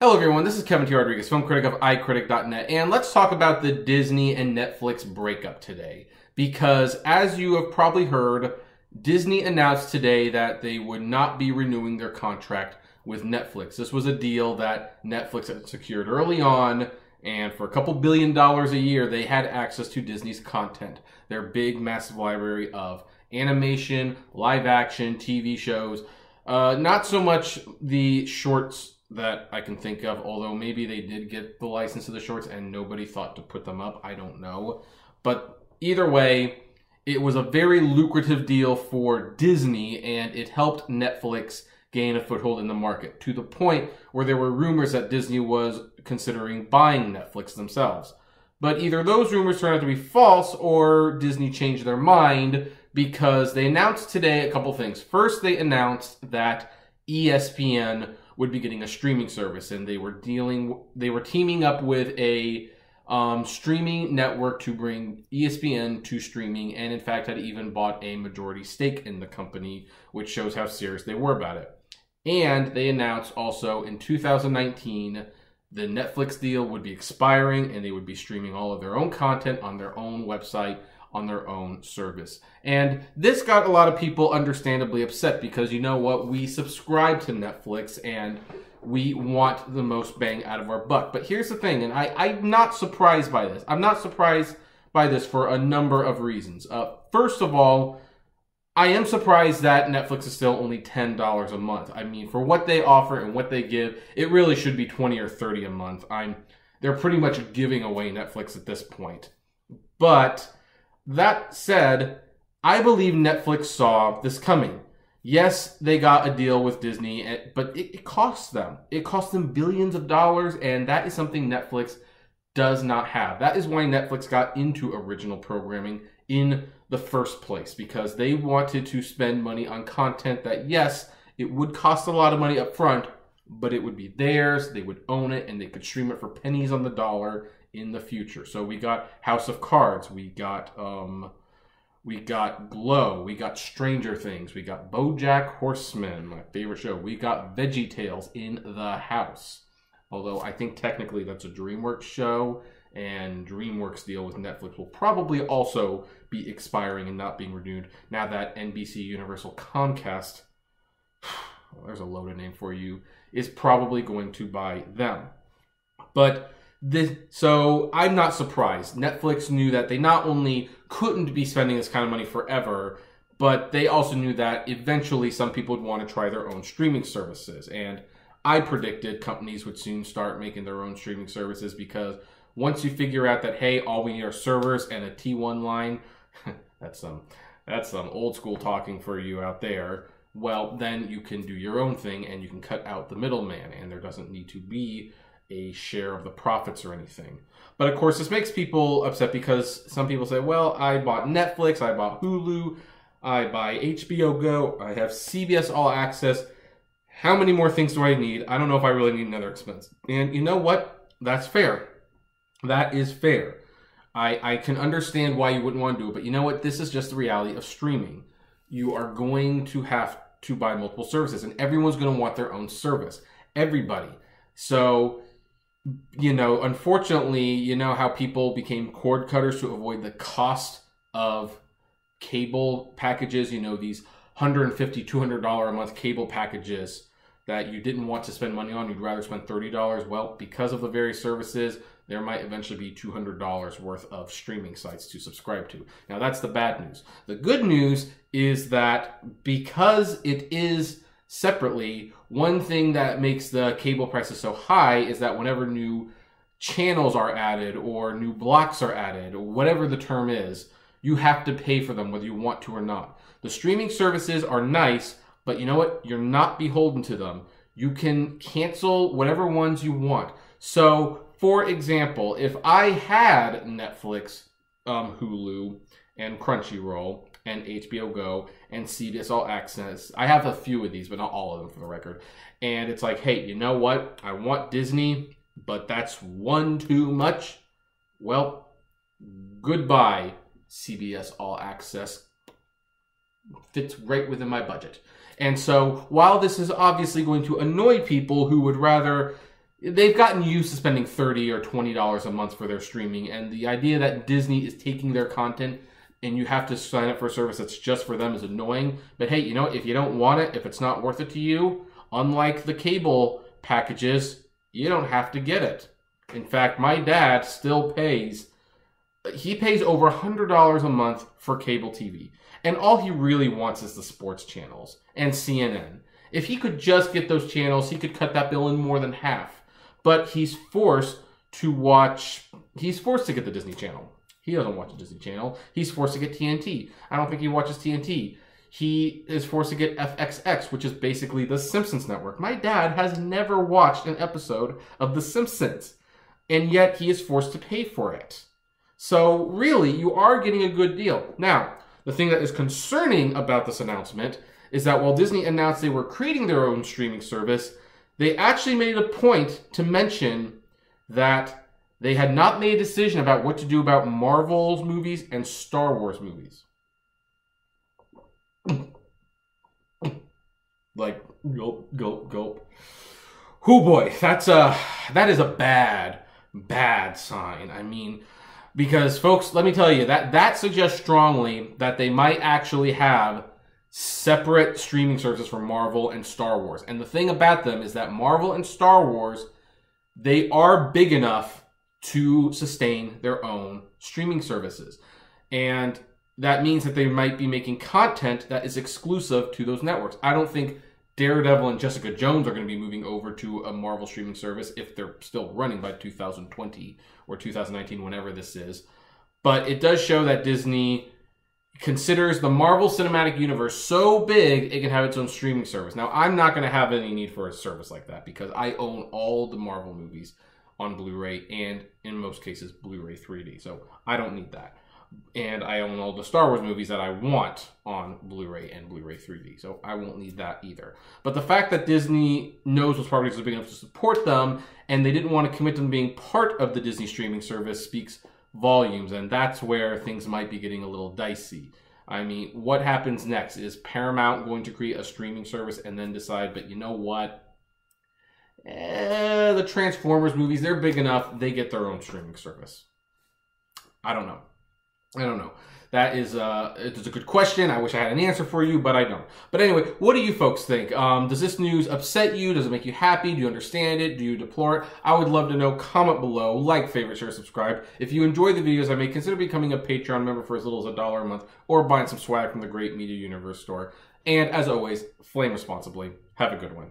Hello everyone, this is Kevin T. Rodriguez, film critic of iCritic.net, and let's talk about the Disney and Netflix breakup today. Because as you have probably heard, Disney announced today that they would not be renewing their contract with Netflix. This was a deal that Netflix had secured early on, and for a couple $1 billion a year, they had access to Disney's content, their big, massive library of animation, live action, TV shows. Not so much the shorts that I can think of, although maybe they did get the license to the shorts and nobody thought to put them up. I don't know. But either way, it was a very lucrative deal for Disney, and it helped Netflix gain a foothold in the market, to the point where there were rumors that Disney was considering buying Netflix themselves. But either those rumors turned out to be false, or Disney changed their mind, because they announced today a couple things. First, they announced that ESPN would be getting a streaming service, and they were teaming up with a streaming network to bring ESPN to streaming, and in fact had even bought a majority stake in the company, which shows how serious they were about it. And they announced also in 2019 the Netflix deal would be expiring, and they would be streaming all of their own content on their own website, on their own service. And this got a lot of people understandably upset, because you know what? We subscribe to Netflix and we want the most bang out of our buck. But here's the thing, and I'm not surprised by this. I'm not surprised by this for a number of reasons. First of all, I am surprised that Netflix is still only $10 a month. I mean, for what they offer and what they give, it really should be $20 or $30 a month. They're pretty much giving away Netflix at this point. But that said, I believe Netflix saw this coming. Yes, they got a deal with Disney, but it costs them. It costs them billions of dollars, and that is something Netflix does not have. That is why Netflix got into original programming in the first place, because they wanted to spend money on content that, yes, it would cost a lot of money up front, but it would be theirs, they would own it, and they could stream it for pennies on the dollar in the future. So we got House of Cards, we got Glow, we got Stranger Things, we got BoJack Horseman, my favorite show. We got VeggieTales in the house. Although I think technically that's a DreamWorks show, and DreamWorks deal with Netflix will probably also be expiring and not being renewed now that NBC Universal Comcast, well, there's a loaded name for you, is probably going to buy them. But so I'm not surprised. Netflix knew that they not only couldn't be spending this kind of money forever, but they also knew that eventually some people would want to try their own streaming services. And I predicted companies would soon start making their own streaming services, because once you figure out that, hey, all we need are servers and a T1 line, that's some old school talking for you out there, well, then you can do your own thing and you can cut out the middleman, and there doesn't need to be a share of the profits or anything. But of course, this makes people upset, because some people say, well, I bought Netflix, I bought Hulu, I buy HBO Go, I have CBS All Access. How many more things do I need? I don't know if I really need another expense. And you know what? That's fair. That is fair. I can understand why you wouldn't want to do it, but you know what? This is just the reality of streaming. You are going to have to buy multiple services, and everyone's going to want their own service. Everybody. So, you know, unfortunately, you know how people became cord cutters to avoid the cost of cable packages, you know, these $150, $200 a month cable packages that you didn't want to spend money on, you'd rather spend $30. Well, because of the various services, there might eventually be $200 worth of streaming sites to subscribe to. Now, that's the bad news. The good news is that because it is separately, one thing that makes the cable prices so high is that whenever new channels are added or new blocks are added, or whatever the term is, you have to pay for them whether you want to or not. The streaming services are nice, but you know what? You're not beholden to them. You can cancel whatever ones you want. So, for example, if I had Netflix, Hulu, and Crunchyroll, and HBO Go, and CBS All Access, I have a few of these, but not all of them for the record, and it's like, hey, you know what? I want Disney, but that's one too much. Well, goodbye, CBS All Access. Fits right within my budget. And so, while this is obviously going to annoy people who would rather they've gotten used to spending $30 or $20 a month for their streaming, and the idea that Disney is taking their content and you have to sign up for a service that's just for them is annoying. But hey, you know, if you don't want it, if it's not worth it to you, unlike the cable packages, you don't have to get it. In fact, my dad still pays, he pays over $100 a month for cable TV. And all he really wants is the sports channels and CNN. If he could just get those channels, he could cut that bill in more than half. But he's forced to get the Disney Channel. He doesn't watch the Disney Channel. He's forced to get TNT. I don't think he watches TNT. He is forced to get FXX, which is basically the Simpsons network. My dad has never watched an episode of The Simpsons, and yet he is forced to pay for it. So really, you are getting a good deal. Now, the thing that is concerning about this announcement is that while Disney announced they were creating their own streaming service, they actually made a point to mention that they had not made a decision about what to do about Marvel's movies and Star Wars movies. Like, gulp, gulp, gulp. Oh boy, that is a bad sign. I mean, because folks, let me tell you, that suggests strongly that they might actually have separate streaming services for Marvel and Star Wars. And the thing about them is that Marvel and Star Wars, they are big enough to sustain their own streaming services. And that means that they might be making content that is exclusive to those networks. I don't think Daredevil and Jessica Jones are going to be moving over to a Marvel streaming service if they're still running by 2020 or 2019, whenever this is. But it does show that Disney considers the Marvel Cinematic Universe so big it can have its own streaming service. Now, I'm not going to have any need for a service like that because I own all the Marvel movies on Blu-ray and, in most cases, Blu-ray 3D. So I don't need that. And I own all the Star Wars movies that I want on Blu-ray and Blu-ray 3D. So I won't need that either. But the fact that Disney knows those properties are big enough to support them and they didn't want to commit to them being part of the Disney streaming service speaks volumes. And that's where things might be getting a little dicey. I mean, what happens next? Is Paramount going to create a streaming service and then decide, but you know what? The Transformers movies, they're big enough, they get their own streaming service. I don't know. That is it's a good question. I wish I had an answer for you, but I don't. But anyway, what do you folks think? Does this news upset you? Does it make you happy? Do you understand it? Do you deplore it? I would love to know. Comment below. Like, favorite, share, subscribe. If you enjoy the videos, I may consider becoming a Patreon member for as little as $1 a month or buying some swag from the Great Media Universe store. And as always, flame responsibly. Have a good one.